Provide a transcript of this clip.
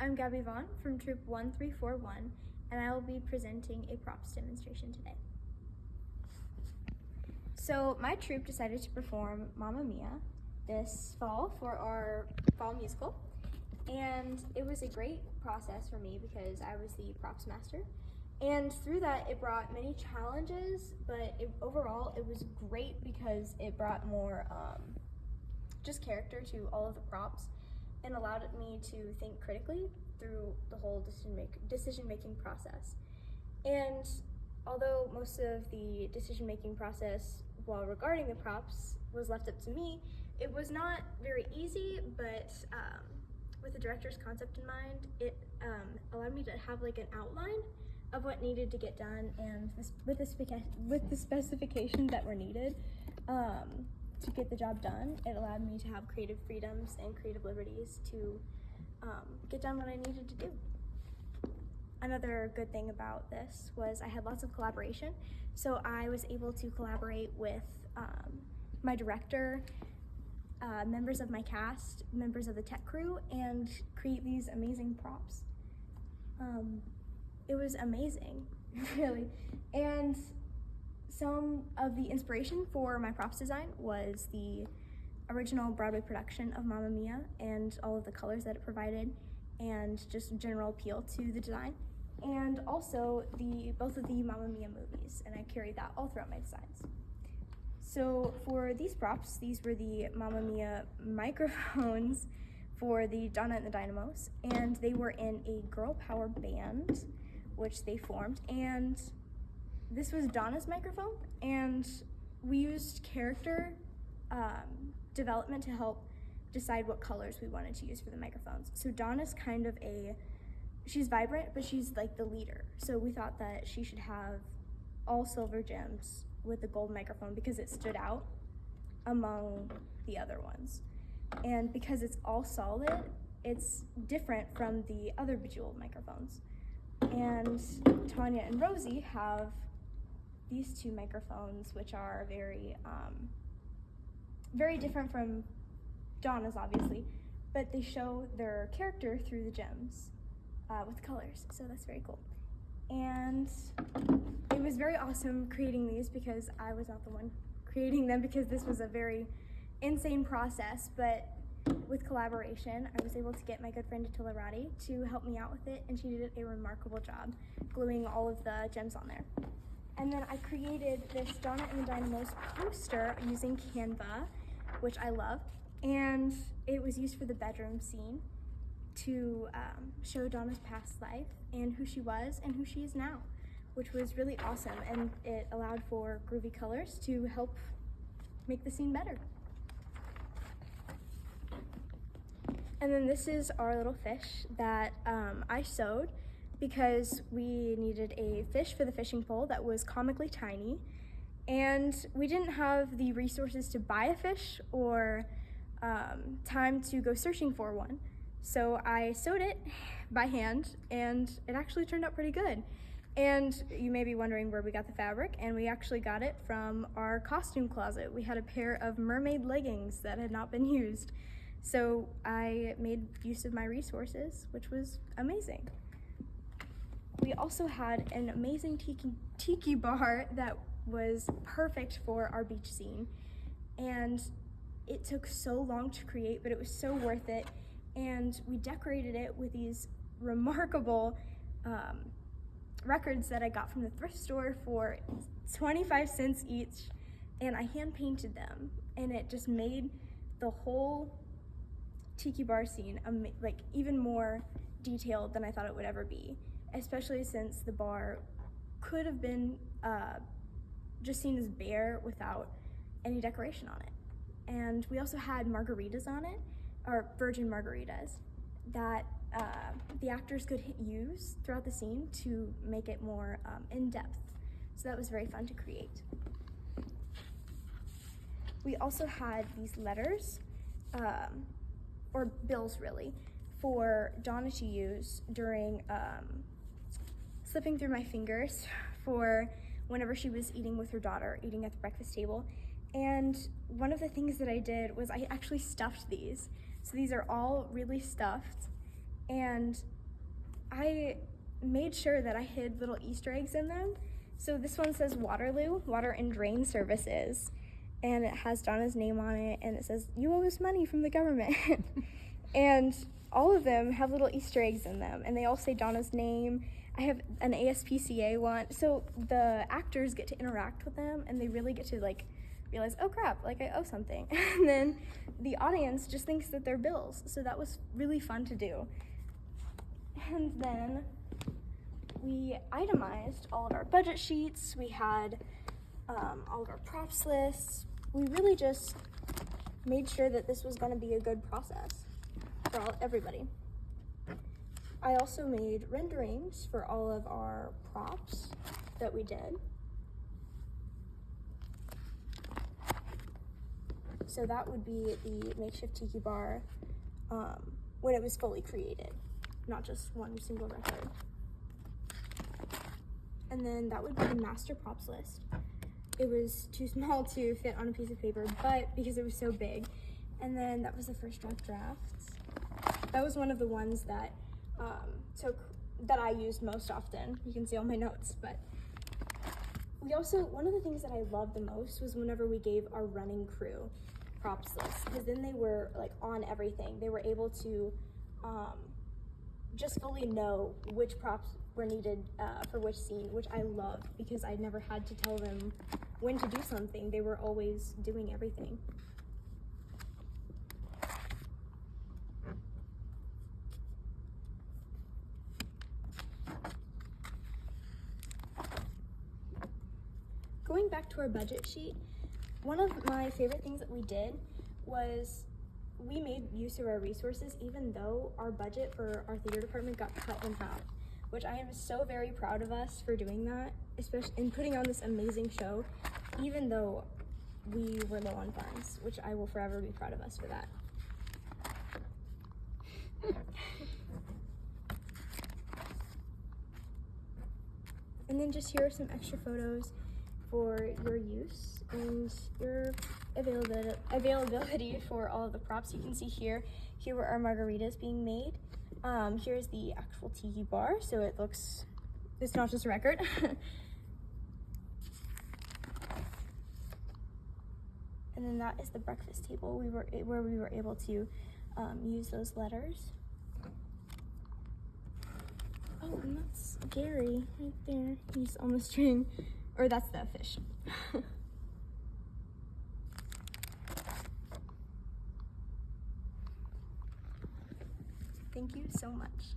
I'm Gabby Vaughn from Troop 1341, and I will be presenting a props demonstration today. So my troop decided to perform Mamma Mia this fall for our fall musical, and it was a great process for me because I was the props master. And through that, it brought many challenges, but overall, it was great because it brought more just character to all of the props and allowed me to think critically through the whole decision-making process. And although most of the decision-making process while regarding the props was left up to me, it was not very easy, but with the director's concept in mind, it allowed me to have like an outline of what needed to get done, and with the specifications that were needed to get the job done, it allowed me to have creative freedoms and creative liberties to get done what I needed to do. Another good thing about this was I had lots of collaboration, so I was able to collaborate with my director, members of my cast, members of the tech crew, and create these amazing props. It was amazing, really. And some of the inspiration for my props design was the original Broadway production of Mamma Mia and all of the colors that it provided and just general appeal to the design. And also both of the Mamma Mia movies, and I carried that all throughout my designs. So for these props, these were the Mamma Mia microphones for the Donna and the Dynamos, and they were in a girl power band, which they formed, and this was Donna's microphone, and we used character development to help decide what colors we wanted to use for the microphones. So Donna's kind of she's vibrant, but she's like the leader. So we thought that she should have all silver gems with the gold microphone because it stood out among the other ones. And because it's all solid, it's different from the other bejeweled microphones. And Tanya and Rosie have these two microphones, which are very different from Donna's, obviously, but they show their character through the gems with colors, so that's very cool. And it was very awesome creating these because I was not the one creating them because this was a very insane process, but with collaboration, I was able to get my good friend Attila Roddy to help me out with it, and she did a remarkable job gluing all of the gems on there. And then I created this Donna and the Dynamos poster using Canva, which I love, and it was used for the bedroom scene to show Donna's past life and who she was and who she is now, which was really awesome, and it allowed for groovy colors to help make the scene better. And then this is our little fish that I sewed because we needed a fish for the fishing pole that was comically tiny, and we didn't have the resources to buy a fish or time to go searching for one. So I sewed it by hand, and it actually turned out pretty good. And you may be wondering where we got the fabric, and we actually got it from our costume closet. We had a pair of mermaid leggings that had not been used. So I made use of my resources, which was amazing. We also had an amazing tiki bar that was perfect for our beach scene. And it took so long to create, but it was so worth it. And we decorated it with these remarkable records that I got from the thrift store for 25 cents each. And I hand painted them, and it just made the whole tiki bar scene like even more detailed than I thought it would ever be, especially since the bar could have been just seen as bare without any decoration on it. And we also had margaritas on it, or virgin margaritas, that the actors could use throughout the scene to make it more in-depth. So that was very fun to create. We also had these letters, or bills really, for Donna to use during slipping through my fingers for whenever she was eating with her daughter, eating at the breakfast table. And one of the things that I did was I actually stuffed these. So these are all really stuffed, And I made sure that I hid little Easter eggs in them. So this one says Waterloo, Water and Drain Services, and it has Donna's name on it, and it says, "You owe us money from the government." And all of them have little Easter eggs in them, and they all say Donna's name. I have an ASPCA one, so the actors get to interact with them, and they really get to like realize, oh crap, like I owe something. And then the audience just thinks that they're bills, so that was really fun to do. And then we itemized all of our budget sheets. We had all of our props lists. We really just made sure that this was going to be a good process for everybody. I also made renderings for all of our props that we did. So that would be the makeshift tiki bar when it was fully created, not just one single record. And then that would be the master props list. It was too small to fit on a piece of paper, but because it was so big. And then that was the first drafts. That was one of the ones that that I used most often. You can see all my notes, but we also, one of the things that I loved the most was whenever we gave our running crew props list, because then they were like on everything. They were able to just fully know which props were needed for which scene, which I loved because I never had to tell them when to do something. They were always doing everything. Going back to our budget sheet, one of my favorite things that we did was we made use of our resources even though our budget for our theater department got cut in half, which I am so very proud of us for doing that, especially in putting on this amazing show, even though we were low on funds, which I will forever be proud of us for that. And then just here are some extra photos for your use and your availability for all of the props. You can see here were our margaritas being made. Here's the actual tiki bar, so it's not just a record. And then that is the breakfast table where we were able to use those letters. Oh, and that's Gary right there. He's on the string. Or that's the fish. Thank you so much.